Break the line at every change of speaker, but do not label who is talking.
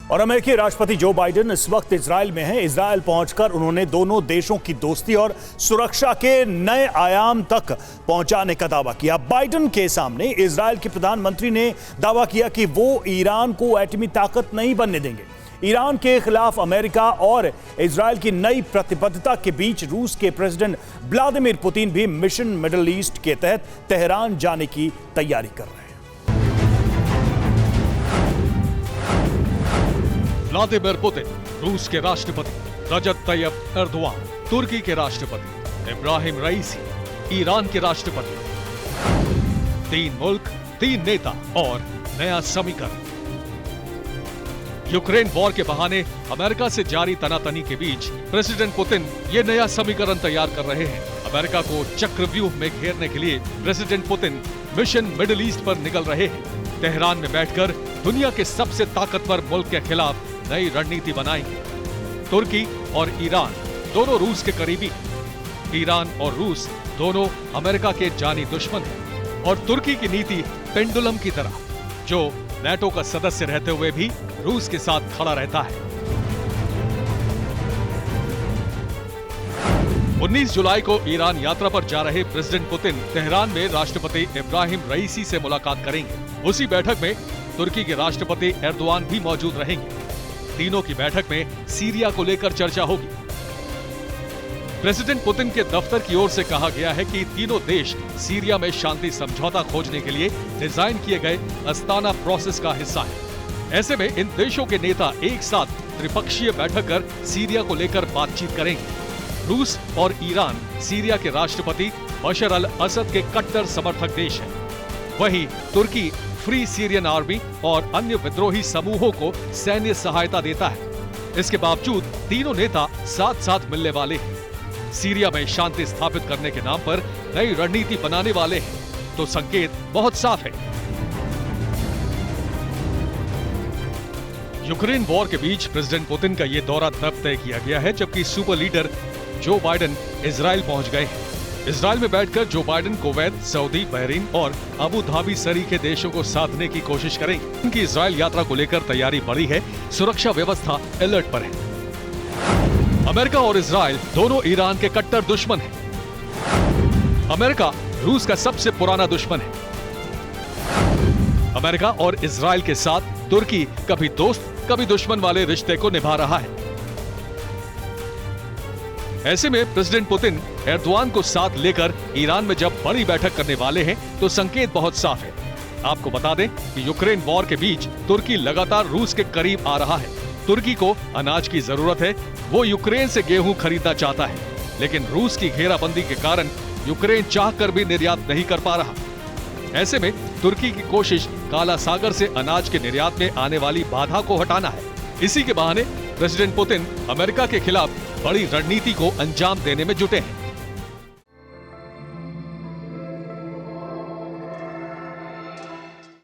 और अमेरिकी राष्ट्रपति जो बाइडेन इस वक्त इजराइल में हैं। इजराइल पहुंचकर उन्होंने दोनों देशों की दोस्ती और सुरक्षा के नए आयाम तक पहुंचाने का दावा किया। बाइडेन के सामने इजराइल के प्रधानमंत्री ने दावा किया कि वो ईरान को एटमी ताकत नहीं बनने देंगे। ईरान के खिलाफ अमेरिका और इजराइल की नई प्रतिबद्धता के बीच रूस के प्रेसिडेंट व्लादिमीर पुतिन भी मिशन मिडिल ईस्ट के तहत तेहरान जाने की तैयारी कर रहे हैं।
व्लादिमीर पुतिन, रूस के राष्ट्रपति रजब तैयब एर्दोआन, तुर्की के राष्ट्रपति इब्राहिम रईसी, ईरान के राष्ट्रपति। 3 मुल्क, 3 नेता और नया समीकरण। यूक्रेन वॉर के बहाने अमेरिका से जारी तनातनी के बीच प्रेसिडेंट पुतिन ये नया समीकरण तैयार कर रहे हैं। अमेरिका को चक्रव्यूह में घेरने के लिए president Putin mission middle east पर निकल रहे हैं। तेहरान में बैठकर दुनिया के सबसे ताकतवर मुल्क के खिलाफ नई रणनीति बनाएंगे। तुर्की और ईरान दोनों रूस के करीबी हैं। ईरान और रूस दोनों अमेरिका के जानी दुश्मन हैं और तुर्की की नीति पेंडुलम की तरह, जो नेटो का सदस्य रहते हुए भी रूस के साथ खड़ा रहता है। 19 जुलाई को ईरान यात्रा पर जा रहे प्रेसिडेंट पुतिन तेहरान में राष्ट्रपति इब्राहिम रईसी से मुलाकात करेंगे। उसी बैठक में तुर्की के राष्ट्रपति एर्दोआन भी मौजूद रहेंगे। तीनों की बैठक में सीरिया को लेकर चर्चा होगी। प्रेसिडेंट पुतिन के दफ्तर की ओर से कहा गया है कि तीनों देश सीरिया में शांति समझौता खोजने के लिए डिजाइन किए गए अस्ताना प्रोसेस का हिस्सा है। ऐसे में इन देशों के नेता एक साथ त्रिपक्षीय बैठक कर सीरिया को लेकर बातचीत करेंगे। रूस और ईरान सीरिया के राष्ट्रपति बशर अल असद के कट्टर समर्थक देश हैं। वहीं तुर्की फ्री सीरियन आर्मी और अन्य विद्रोही समूहों को सैन्य सहायता देता है। इसके बावजूद तीनों नेता साथ साथ मिलने वाले हैं। सीरिया में शांति स्थापित करने के नाम पर नई रणनीति बनाने वाले हैं, तो संकेत बहुत साफ है। यूक्रेन वॉर के बीच प्रेसिडेंट पुतिन का यह दौरा तब तय किया गया है जबकि super leader Joe Biden Israel पहुंच गए हैं। इजराइल में बैठकर Joe Biden Kuwait, Saudi, Bahrain और अबू धाबी सरीखे देशों को साधने की कोशिश करेंगे। उनकी इजराइल यात्रा को लेकर तैयारी बढ़ी है। सुरक्षा व्यवस्था अलर्ट पर है। अमेरिका और इजराइल दोनों ईरान के कट्टर दुश्मन हैं। अमेरिका रूस का सबसे पुराना दुश्मन है। अमेरिका और इजराइल के साथ तुर्की कभी दोस्त कभी दुश्मन वाले रिश्ते को निभा रहा है। ऐसे में प्रेसिडेंट पुतिन एर्दोआन को साथ लेकर ईरान में जब बड़ी बैठक करने वाले हैं तो संकेत बहुत साफ है। आपको बता दें कि यूक्रेन वॉर के बीच तुर्की लगातार रूस के करीब आ रहा है। तुर्की को अनाज की जरूरत है। वो यूक्रेन से गेहूं खरीदना चाहता है, लेकिन रूस की घेराबंदी के कारण यूक्रेन चाहकर भी निर्यात नहीं कर पा रहा। ऐसे में तुर्की की कोशिश काला सागर से अनाज के निर्यात में आने वाली बाधा को हटाना है। इसी के बहाने प्रेसिडेंट पुतिन अमेरिका के खिलाफ बड़ी रणनीति को अंजाम देने में जुटे हैं।